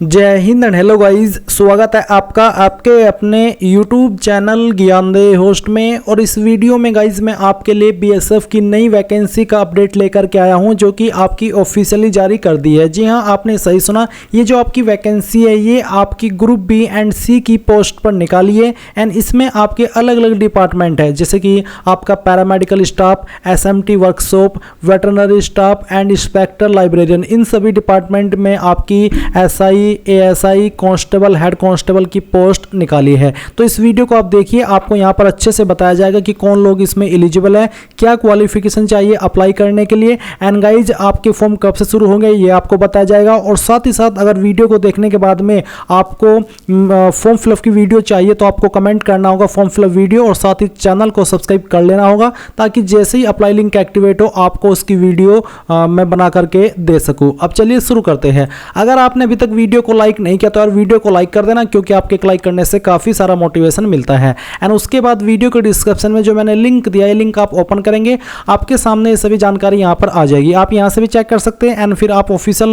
जय Hind and hello guys, स्वागत है आपका आपके अपने YouTube चैनल ज्ञानदेह होस्ट में। और इस वीडियो में गाइस मैं आपके लिए बीएसएफ की नई वैकेंसी का अपडेट लेकर के आया हूं, जो कि आपकी ऑफिशियली जारी कर दी है। जी हां, आपने सही सुना, ये जो आपकी वैकेंसी है ये आपकी ग्रुप बी एंड सी की पोस्ट पर निकाली है। एंड इसमें आपके अलग अलग डिपार्टमेंट है, जैसे कि आपका paramedical staff, SMT workshop, veterinary staff and inspector librarian, इन सभी डिपार्टमेंट में आपकी SI ASI constable, head constable की पोस्ट निकाली है। तो इस वीडियो को आप देखिए, आपको यहाँ पर अच्छे से बताया जाएगा कि कौन लोग इसमें एलिजिबल है, क्या क्वालिफिकेशन चाहिए अप्लाई करने के लिए, एंड गाइज आपके फॉर्म कब से शुरू होंगे ये आपको बताया जाएगा। और साथ ही साथ अगर वीडियो को देखने के बाद में आपको फॉर्म फिलअप की वीडियो चाहिए तो आपको कमेंट करना होगा फॉर्म फिलअप वीडियो, और साथ ही चैनल को सब्सक्राइब कर लेना होगा, ताकि जैसे ही अप्लाई लिंक एक्टिवेट हो आपको उसकी वीडियो मैं बना करके दे सकूँ। अब चलिए शुरू करते हैं। अगर आपने अभी तक वीडियो को लाइक नहीं किया तो यार वीडियो को लाइक कर देना, क्योंकि आपके लाइक करने से काफी सारा मोटिवेशन मिलता है। एंड उसके बाद वीडियो के डिस्क्रिप्शन में जो मैंने लिंक दिया है, लिंक आप ओपन करेंगे, आपके सामने ये सभी जानकारी यहां पर आ जाएगी। आप यहां से भी चेक कर सकते हैं। एंड फिर आप ऑफिशियल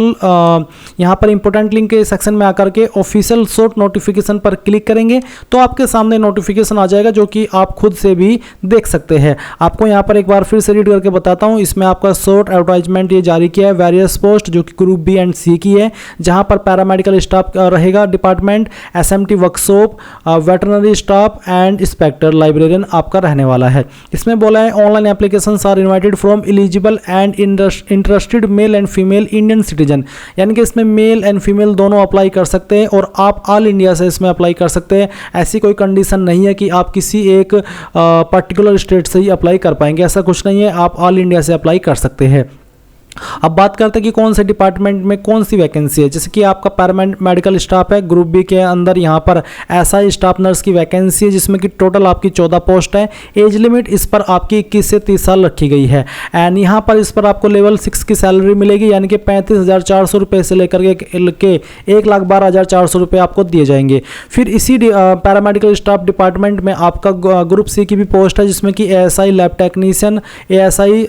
यहां पर इंपॉर्टेंट लिंक के सेक्शन में आकर के ऑफिशियल शॉर्ट नोटिफिकेशन पर क्लिक करेंगे तो आपके सामने नोटिफिकेशन आ जाएगा, जो कि आप खुद से भी देख सकते हैं। आपको यहां पर एक बार फिर से रीड करके बताता हूं। इसमें आपका शॉर्ट एडवर्टाइजमेंट ये जारी किया है, वेरियस पोस्ट, जो कि ग्रुप बी एंड सी की है, जहां पर पैरामेडिकल स्टाफ रहेगा department, SMT workshop, veterinary staff and inspector librarian आपका रहने वाला है। इसमें बोला है online applications are invited from eligible and interested male and female Indian citizen, यानी कि इसमें मेल एंड फीमेल दोनों अप्लाई कर सकते हैं, और आप ऑल इंडिया से इसमें अप्लाई कर सकते हैं। ऐसी कोई कंडीशन नहीं है कि आप किसी एक पर्टिकुलर स्टेट से ही अप्लाई कर पाएंगे, ऐसा कुछ नहीं है, आप ऑल इंडिया से अप्लाई कर सकते हैं। अब बात करते हैं कि कौन से डिपार्टमेंट में कौन सी वैकेंसी है। जैसे कि आपका पैरामेडिकल स्टाफ है, ग्रुप बी के अंदर यहाँ पर SI स्टाफ नर्स की वैकेंसी है, जिसमें कि टोटल आपकी 14 पोस्ट है। एज लिमिट इस पर आपकी 21 से 30 साल रखी गई है। एंड यहाँ पर इस पर आपको लेवल 6 की सैलरी मिलेगी, यानी कि 35,400 रुपये से लेकर के 1,12,400 रुपये आपको दिए जाएंगे। फिर इसी पैरामेडिकल स्टाफ डिपार्टमेंट में आपका ग्रुप सी की भी पोस्ट है, जिसमें कि ASI lab technician, ASI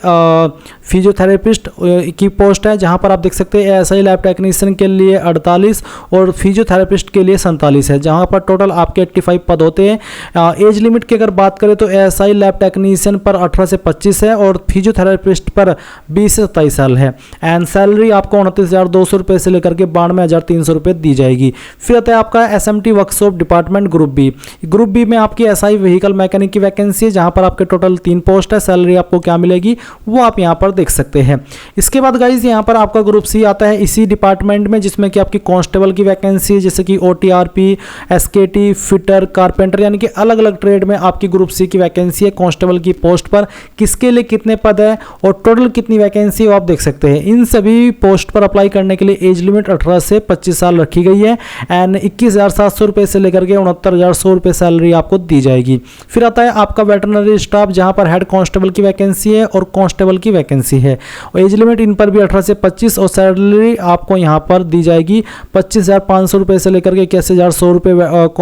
physiotherapist की पोस्ट है, जहां पर आप देख सकते हैं ASI लैब टेक्नीशियन के लिए 48 और फिजियोथेरेपिस्ट के लिए 47 है, जहां पर टोटल आपके 85 पद होते हैं। एज लिमिट की अगर बात करें तो ASI लैब टेक्नीशियन पर 18 से 25 है, और फिजियोथेरेपिस्ट पर 20 से 27 साल है। एंड सैलरी आपको 29,200 रुपये से लेकर के 92,300 रुपये दी जाएगी। फिर आता है आपका SMT workshop department group B. Group B में आपकी SI व्हीकल मैकेनिक की वैकेंसी है, जहां पर आपके टोटल 3 पोस्ट है। सैलरी आपको क्या मिलेगी वो आप यहाँ पर देख सकते हैं। इसके बाद गाइज यहाँ पर आपका ग्रुप सी आता है इसी डिपार्टमेंट में, जिसमें कि आपकी कांस्टेबल की वैकेंसी है, जैसे कि OTRP, SKT, फिटर, कारपेंटर, यानी कि अलग अलग ट्रेड में आपकी ग्रुप सी की वैकेंसी है कांस्टेबल की पोस्ट पर। किसके लिए कितने पद है और टोटल कितनी वैकेंसी है वो आप देख सकते हैं। इन सभी पोस्ट पर अप्लाई करने के लिए एज लिमिट 18 से 25 साल रखी गई है। एंड 21,700 रुपये से लेकर के 69,100 रुपये सैलरी आपको दी जाएगी। फिर आता है आपका वेटरनरी स्टाफ, जहां पर हेड कांस्टेबल की वैकेंसी है और कांस्टेबल की वैकेंसी है। एज लिमिट इन पर भी 18 से 25, और सैलरी आपको यहां पर दी जाएगी 25,500 रुपये से लेकर के 21,100 रुपये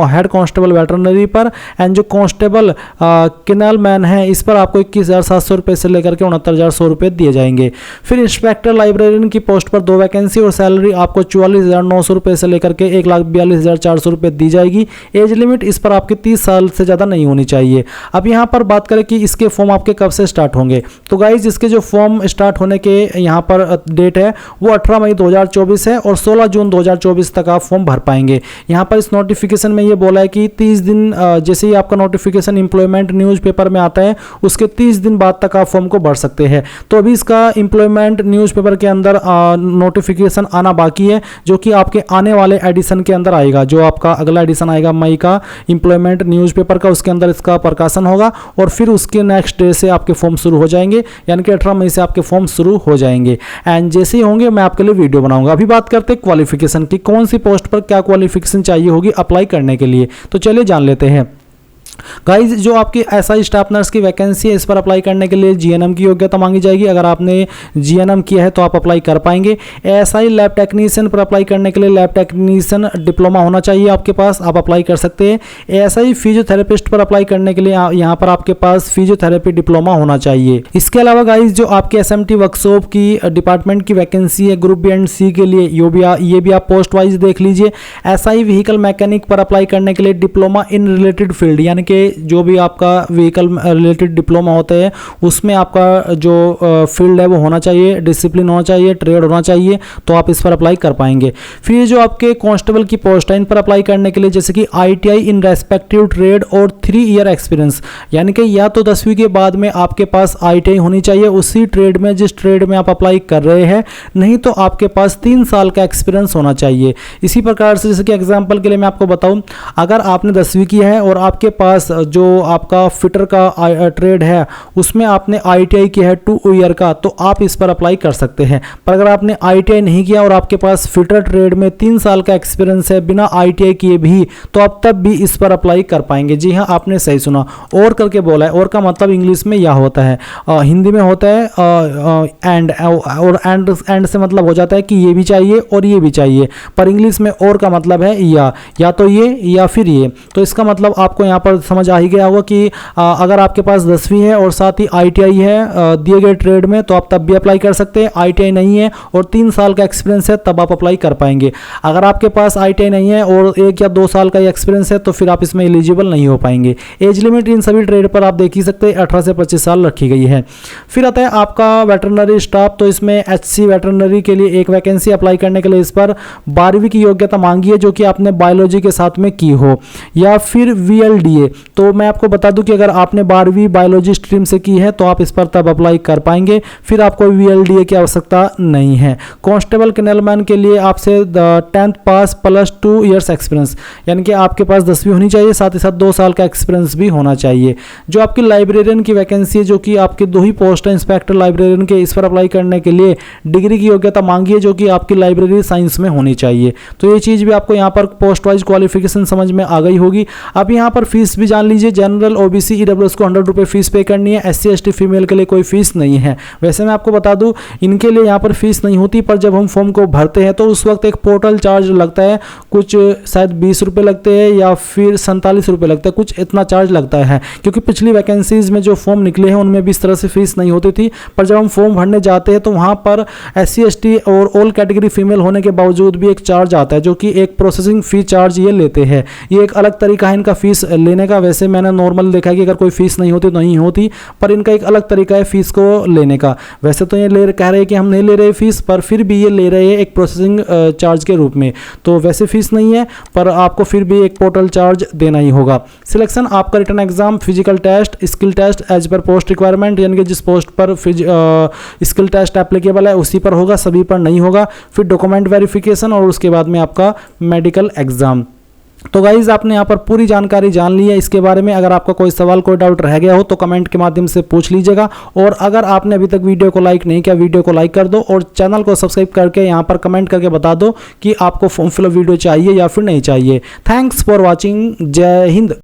हेड कांस्टेबल वेटरनरी पर। एंड जो कांस्टेबल किनल मैन है, इस पर आपको 21,700 रुपये से लेकर के 69,100 रुपये दिए जाएंगे। फिर इंस्पेक्टर लाइब्रेरियन की पोस्ट पर 2 वैकेंसी, और सैलरी आपको 44,900 रुपये से लेकर के 1,42,400 रुपये दी जाएगी। एज लिमिट इस पर आपकी 30 साल से ज़्यादा नहीं होनी चाहिए। अब यहाँ पर बात करें कि इसके फॉर्म आपके कब से स्टार्ट होंगे, तो गाइज इसके जो फॉर्म स्टार्ट होने के यहाँ पर डेट है वो 18 मई 2024 है, और 16 जून 2024 तक आप फॉर्म भर पाएंगे। यहाँ पर इस नोटिफिकेशन में ये बोला है कि 30 दिन जैसे ही आपका नोटिफिकेशन एम्प्लॉयमेंट न्यूज़पेपर में आता है उसके 30 दिन बाद तक आप फॉर्म को भर सकते हैं। तो अभी इसका एम्प्लॉयमेंट न्यूज़पेपर के अंदर नोटिफिकेशन आना बाकी है, जो कि आपके आने वाले एडिशन के अंदर आएगा। जो आपका अगला एडिशन आएगा मई का एम्प्लॉयमेंट न्यूज़पेपर का, उसके अंदर इसका प्रकाशन होगा, और फिर उसके नेक्स्ट डे से आपके फॉर्म शुरू हो जाएंगे, यानी कि 18 मई से आपके फॉर्म शुरू हो जाएंगे। एंड जैसे ही होंगे मैं आपके लिए वीडियो बनाऊंगा। अभी बात करते हैं क्वालिफिकेशन की, कौन सी पोस्ट पर क्या क्वालिफिकेशन चाहिए होगी अप्लाई करने के लिए, तो चलिए जान लेते हैं। गाइज जो आपकी एसआई स्टाफ नर्स की वैकेंसी है, इस पर अप्लाई करने के लिए जीएनएम की योग्यता मांगी जाएगी। अगर आपने जीएनएम किया है तो आप अप्लाई कर पाएंगे। एसआई लैब टेक्नीशियन पर अप्लाई करने के लिए लैब टेक्नीशियन डिप्लोमा होना चाहिए आपके पास, आप अप्लाई कर सकते हैं। एसआई फिजियोथेरेपिस्ट पर अप्लाई करने के लिए यहाँ पर आपके पास फिजियोथेरेपी डिप्लोमा होना चाहिए। इसके अलावा गाइज जो आपके एसएमटी वर्कशॉप की डिपार्टमेंट की वैकेंसी है ग्रुप बी एंड सी के लिए, ये भी आप पोस्ट वाइज देख लीजिए। एसआई व्हीकल मैकेनिक पर अप्लाई करने के लिए डिप्लोमा इन रिलेटेड फील्ड, यानी कि जो भी आपका व्हीकल रिलेटेड डिप्लोमा होता है उसमें आपका जो फील्ड है वो होना चाहिए, डिसिप्लिन होना चाहिए, ट्रेड होना चाहिए, तो आप इस पर अप्लाई कर पाएंगे। फिर जो आपके कांस्टेबल की पोस्ट है इन पर अप्लाई करने के लिए जैसे कि आईटीआई इन रेस्पेक्टिव ट्रेड और 3 ईयर एक्सपीरियंस, यानी कि या तो 10वीं के बाद में आपके पास आईटीआई होनी चाहिए उसी ट्रेड में जिस ट्रेड में आप अप्लाई कर रहे हैं, नहीं तो आपके पास 3 साल का एक्सपीरियंस होना चाहिए। इसी प्रकार से जैसे कि एग्जाम्पल के लिए मैं आपको बताऊं, अगर आपने 10वीं की है और आपके पास जो आपका फिटर का ट्रेड है उसमें आपने आईटीआई किया है 2 ईयर का, तो आप इस पर अप्लाई कर सकते हैं। पर अगर आपने आईटीआई नहीं किया और आपके पास फिटर ट्रेड में 3 साल का एक्सपीरियंस है बिना आईटीआई किए भी, तो आप तब भी इस पर अप्लाई कर पाएंगे। जी हाँ, आपने सही सुना, और करके बोला है। और का मतलब इंग्लिश में या होता है, हिंदी में होता है एंड, और एंड से मतलब हो जाता है कि ये भी चाहिए और ये भी चाहिए, पर इंग्लिश में और का मतलब है या तो ये या फिर ये। तो इसका मतलब आपको यहाँ पर समझ आ ही गया होगा कि अगर आपके पास 10वीं है और साथ ही आईटीआई है दिए गए ट्रेड में, तो आप तब भी अप्लाई कर सकते हैं। आईटीआई नहीं है और 3 साल का एक्सपीरियंस है तब आप अप्लाई कर पाएंगे। अगर आपके पास आईटीआई नहीं है और 1 या 2 साल का एक्सपीरियंस है तो फिर आप इसमें एलिजिबल नहीं हो पाएंगे। एज लिमिट इन सभी ट्रेड पर आप देख ही सकते हैं 18 से 25 साल रखी गई है। फिर आता है आपका वेटरनरी स्टाफ, तो इसमें एचसी वेटरनरी के लिए एक वैकेंसी अप्लाई करने के लिए इस पर 12वीं की योग्यता मांगी है जो कि आपने बायोलॉजी के साथ में की हो, या फिर वीएलडीए। तो मैं आपको बता दूं कि अगर आपने 12वीं बायोलॉजी स्ट्रीम से की है तो आप इस पर तब अप्लाई कर पाएंगे, फिर आपको वीएलडीए की आवश्यकता नहीं है। कांस्टेबल कैनलमैन के लिए आपसे 10th पास प्लस 2 ईयर्स एक्सपीरियंस, यानी कि आपके पास 10वीं होनी चाहिए, साथ ही साथ 2 साल का एक्सपीरियंस भी होना चाहिए। जो आपकी लाइब्रेरियन की वैकेंसी है जो कि आपके 2 ही पोस्ट है इंस्पेक्टर लाइब्रेरियन के, इस पर अप्लाई करने के लिए डिग्री की योग्यता मांगी है जो कि आपकी लाइब्रेरी साइंस में होनी चाहिए। तो ये चीज़ भी आपको यहाँ पर पोस्ट वाइज क्वालिफिकेशन समझ में आ गई होगी। अब यहाँ पर फीस भी जान लीजिए। जनरल ओबीसी ईडब्ल्यूएस को 100 रुपये फीस पे करनी है। एससी एसटी फीमेल के लिए कोई फीस नहीं है। वैसे मैं आपको बता दूं इनके लिए यहाँ पर फीस नहीं होती, पर जब हम फॉर्म को भरते हैं तो उस वक्त एक पोर्टल चार्ज लगता है, कुछ शायद 20 रुपये लगते हैं या फिर 47 रुपये लगता है, कुछ इतना चार्ज लगता है। क्योंकि पिछली वैकेंसीज में जो फॉर्म निकले हैं उनमें भी इस तरह से फीस नहीं होती थी, पर जब हम फॉर्म भरने जाते हैं तो वहाँ पर एससी एसटी और ऑल कैटेगरी फीमेल होने के बावजूद भी एक चार्ज आता है जो कि एक प्रोसेसिंग फी चार्ज ये लेते हैं। ये एक अलग तरीका है इनका फीस लेने का। वैसे मैंने नॉर्मल देखा है कि अगर कोई फीस नहीं होती तो नहीं होती, पर इनका एक अलग तरीका है फीस को लेने का। वैसे तो ये कह रहे हैं कि हम नहीं ले रहे फीस, पर फिर भी ये ले रहे हैं एक प्रोसेसिंग चार्ज के रूप में। तो वैसे फीस नहीं है, पर आपको फिर भी एक पोर्टल चार्ज देना ही होगा। सिलेक्शन आपका written exam, physical test, skill test as per post requirement, यानी कि जिस पोस्ट पर स्किल टेस्ट एप्लीकेबल है उसी पर होगा, सभी पर नहीं होगा। फिर डॉक्यूमेंट वेरिफिकेशन और उसके बाद में आपका मेडिकल एग्जाम। तो गाइज आपने यहाँ पर पूरी जानकारी जान ली है इसके बारे में। अगर आपका कोई सवाल कोई डाउट रह गया हो तो कमेंट के माध्यम से पूछ लीजिएगा। और अगर आपने अभी तक वीडियो को लाइक नहीं किया, वीडियो को लाइक कर दो और चैनल को सब्सक्राइब करके यहाँ पर कमेंट करके बता दो कि आपको फॉर्म फिलअप वीडियो चाहिए या फिर नहीं चाहिए। Thanks for watching. जय हिंद।